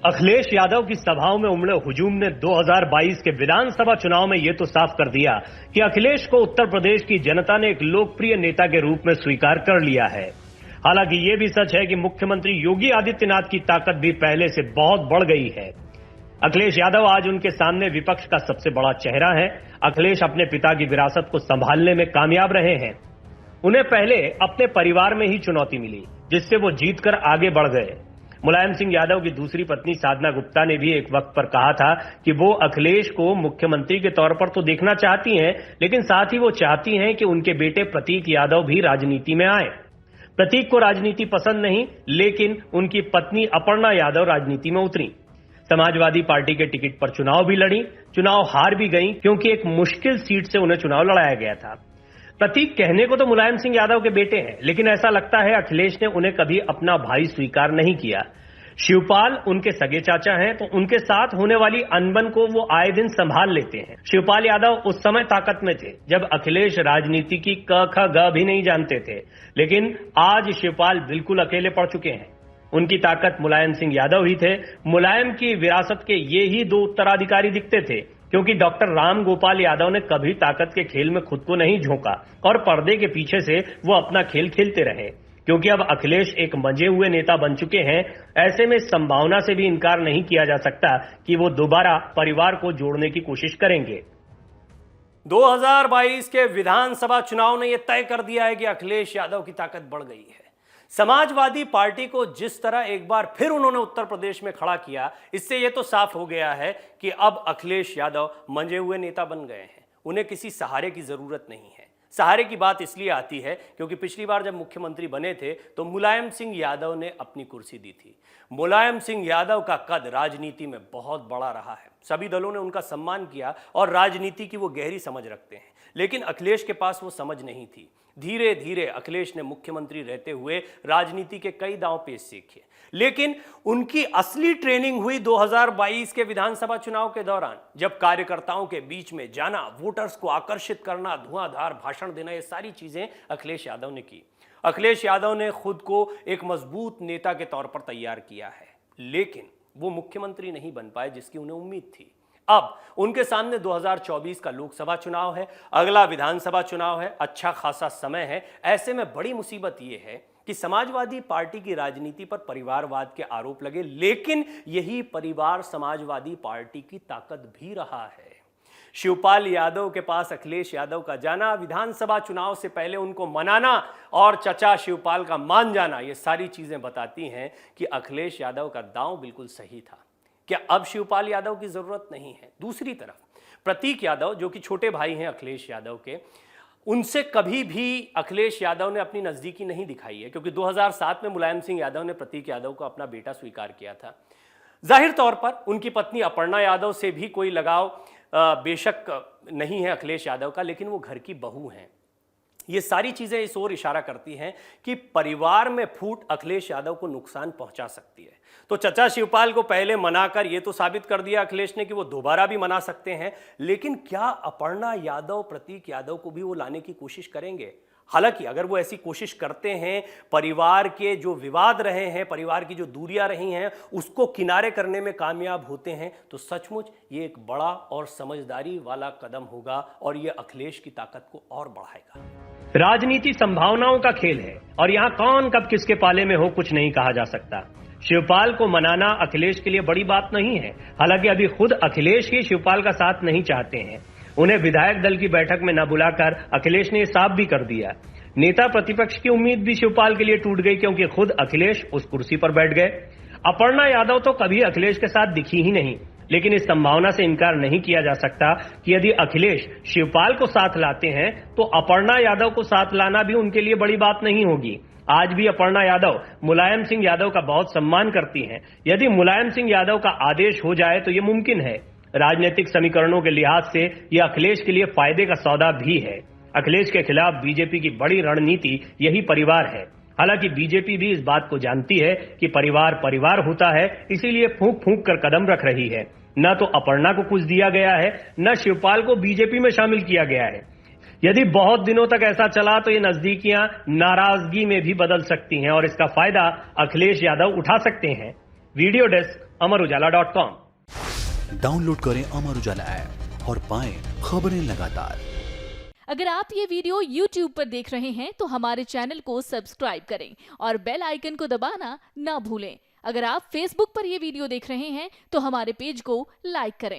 अखिलेश यादव की सभाओं में उमड़े हुजूम ने 2022 के विधानसभा चुनाव में यह तो साफ कर दिया कि अखिलेश को उत्तर प्रदेश की जनता ने एक लोकप्रिय नेता के रूप में स्वीकार कर लिया है। हालांकि यह भी सच है कि मुख्यमंत्री योगी आदित्यनाथ की ताकत भी पहले से बहुत बढ़ गई है। अखिलेश यादव आज उनके सामने विपक्ष का सबसे बड़ा चेहरा है। अखिलेश अपने पिता की विरासत को संभालने में कामयाब रहे हैं। उन्हें पहले अपने परिवार में ही चुनौती मिली, जिससे वो जीतकर आगे बढ़ गए। मुलायम सिंह यादव की दूसरी पत्नी साधना गुप्ता ने भी एक वक्त पर कहा था कि वो अखिलेश को मुख्यमंत्री के तौर पर तो देखना चाहती हैं, लेकिन साथ ही वो चाहती हैं कि उनके बेटे प्रतीक यादव भी राजनीति में आए। प्रतीक को राजनीति पसंद नहीं, लेकिन उनकी पत्नी अपर्णा यादव राजनीति में उतरी। समाजवादी पार्टी के टिकट पर चुनाव भी लड़ी, चुनाव हार भी गई, क्योंकि एक मुश्किल सीट से उन्हें चुनाव लड़ाया गया था। प्रतीक कहने को तो मुलायम सिंह यादव के बेटे हैं, लेकिन ऐसा लगता है अखिलेश ने उन्हें कभी अपना भाई स्वीकार नहीं किया। शिवपाल उनके सगे चाचा हैं, तो उनके साथ होने वाली अनबन को वो आए दिन संभाल लेते हैं। शिवपाल यादव उस समय ताकत में थे जब अखिलेश राजनीति की क ख ग भी नहीं जानते थे, लेकिन आज शिवपाल बिल्कुल अकेले पड़ चुके हैं। उनकी ताकत मुलायम सिंह यादव ही थे। मुलायम की विरासत के ये ही दो उत्तराधिकारी दिखते थे, क्योंकि डॉक्टर राम गोपाल यादव ने कभी ताकत के खेल में खुद को नहीं झोंका और पर्दे के पीछे से वो अपना खेल खेलते रहे। क्योंकि अब अखिलेश एक मंजे हुए नेता बन चुके हैं, ऐसे में इस संभावना से भी इनकार नहीं किया जा सकता कि वो दोबारा परिवार को जोड़ने की कोशिश करेंगे। 2022 के विधानसभा चुनाव ने यह तय कर दिया है कि अखिलेश यादव की ताकत बढ़ गई है। समाजवादी पार्टी को जिस तरह एक बार फिर उन्होंने उत्तर प्रदेश में खड़ा किया, इससे यह तो साफ हो गया है कि अब अखिलेश यादव मंजे हुए नेता बन गए हैं। उन्हें किसी सहारे की जरूरत नहीं है। सहारे की बात इसलिए आती है क्योंकि पिछली बार जब मुख्यमंत्री बने थे तो मुलायम सिंह यादव ने अपनी कुर्सी दी थी। मुलायम सिंह यादव का कद राजनीति में बहुत बड़ा रहा है। सभी दलों ने उनका सम्मान किया और राजनीति की वो गहरी समझ रखते हैं, लेकिन अखिलेश के पास वो समझ नहीं थी। धीरे धीरे अखिलेश ने मुख्यमंत्री रहते हुए राजनीति के कई दांव पेच सीखे, लेकिन उनकी असली ट्रेनिंग हुई 2022 के विधानसभा चुनाव के दौरान, जब कार्यकर्ताओं के बीच में जाना, वोटर्स को आकर्षित करना, धुआंधार भाषण देना, ये सारी चीजें अखिलेश यादव ने की। अखिलेश यादव ने खुद को एक मजबूत नेता के तौर पर तैयार किया है, लेकिन वो मुख्यमंत्री नहीं बन पाए जिसकी उन्हें उम्मीद थी। अब उनके सामने 2024 का लोकसभा चुनाव है, अगला विधानसभा चुनाव है, अच्छा खासा समय है। ऐसे में बड़ी मुसीबत यह है कि समाजवादी पार्टी की राजनीति पर परिवारवाद के आरोप लगे, लेकिन यही परिवार समाजवादी पार्टी की ताकत भी रहा है। शिवपाल यादव के पास अखिलेश यादव का जाना, विधानसभा चुनाव से पहले उनको मनाना और चचा शिवपाल का मान जाना, ये सारी चीजें बताती हैं कि अखिलेश यादव का दांव बिल्कुल सही था। क्या अब शिवपाल यादव की जरूरत नहीं है? दूसरी तरफ प्रतीक यादव, जो कि छोटे भाई हैं अखिलेश यादव के, उनसे कभी भी अखिलेश यादव ने अपनी नजदीकी नहीं दिखाई है, क्योंकि 2007 में मुलायम सिंह यादव ने प्रतीक यादव को अपना बेटा स्वीकार किया था। जाहिर तौर पर उनकी पत्नी अपर्णा यादव से भी कोई लगाव बेशक नहीं है अखिलेश यादव का, लेकिन वो घर की बहू हैं। ये सारी चीजें इस ओर इशारा करती हैं कि परिवार में फूट अखिलेश यादव को नुकसान पहुंचा सकती है। तो चचा शिवपाल को पहले मनाकर ये तो साबित कर दिया अखिलेश ने कि वो दोबारा भी मना सकते हैं, लेकिन क्या अपर्णा यादव, प्रतीक यादव को भी वो लाने की कोशिश करेंगे? हालांकि अगर वो ऐसी कोशिश करते हैं, परिवार के जो विवाद रहे हैं, परिवार की जो दूरियां रही हैं, उसको किनारे करने में कामयाब होते हैं, तो सचमुच ये एक बड़ा और समझदारी वाला कदम होगा और ये अखिलेश की ताकत को और बढ़ाएगा। राजनीति संभावनाओं का खेल है और यहाँ कौन कब किसके पाले में हो कुछ नहीं कहा जा सकता। शिवपाल को मनाना अखिलेश के लिए बड़ी बात नहीं है। हालांकि अभी खुद अखिलेश ही शिवपाल का साथ नहीं चाहते हैं। उन्हें विधायक दल की बैठक में न बुलाकर अखिलेश ने साफ भी कर दिया। नेता प्रतिपक्ष की उम्मीद भी शिवपाल के लिए टूट गई, क्योंकि खुद अखिलेश उस कुर्सी पर बैठ गए। अपर्णा यादव तो कभी अखिलेश के साथ दिखी ही नहीं, लेकिन इस संभावना से इनकार नहीं किया जा सकता कि यदि अखिलेश शिवपाल को साथ लाते हैं तो अपर्णा यादव को साथ लाना भी उनके लिए बड़ी बात नहीं होगी। आज भी अपर्णा यादव मुलायम सिंह यादव का बहुत सम्मान करती हैं। यदि मुलायम सिंह यादव का आदेश हो जाए तो यह मुमकिन है। राजनीतिक समीकरणों के लिहाज से यह अखिलेश के लिए फायदे का सौदा भी है। अखिलेश के खिलाफ बीजेपी की बड़ी रणनीति यही परिवार है। हालांकि बीजेपी भी इस बात को जानती है कि परिवार परिवार होता है, इसीलिए फूंक फूंक कर कदम रख रही है। न तो अपर्णा को कुछ दिया गया है, न शिवपाल को बीजेपी में शामिल किया गया है। यदि बहुत दिनों तक ऐसा चला तो ये नजदीकियां नाराजगी में भी बदल सकती हैं और इसका फायदा अखिलेश यादव उठा सकते हैं। Video desk, अमरउजाला.com। डाउनलोड करें अमर उजाला ऐप और पाएं खबरें लगातार। अगर आप ये वीडियो YouTube पर देख रहे हैं तो हमारे चैनल को सब्सक्राइब करें और बेल आइकन को दबाना ना भूलें। अगर आप Facebook पर ये वीडियो देख रहे हैं तो हमारे पेज को लाइक करें।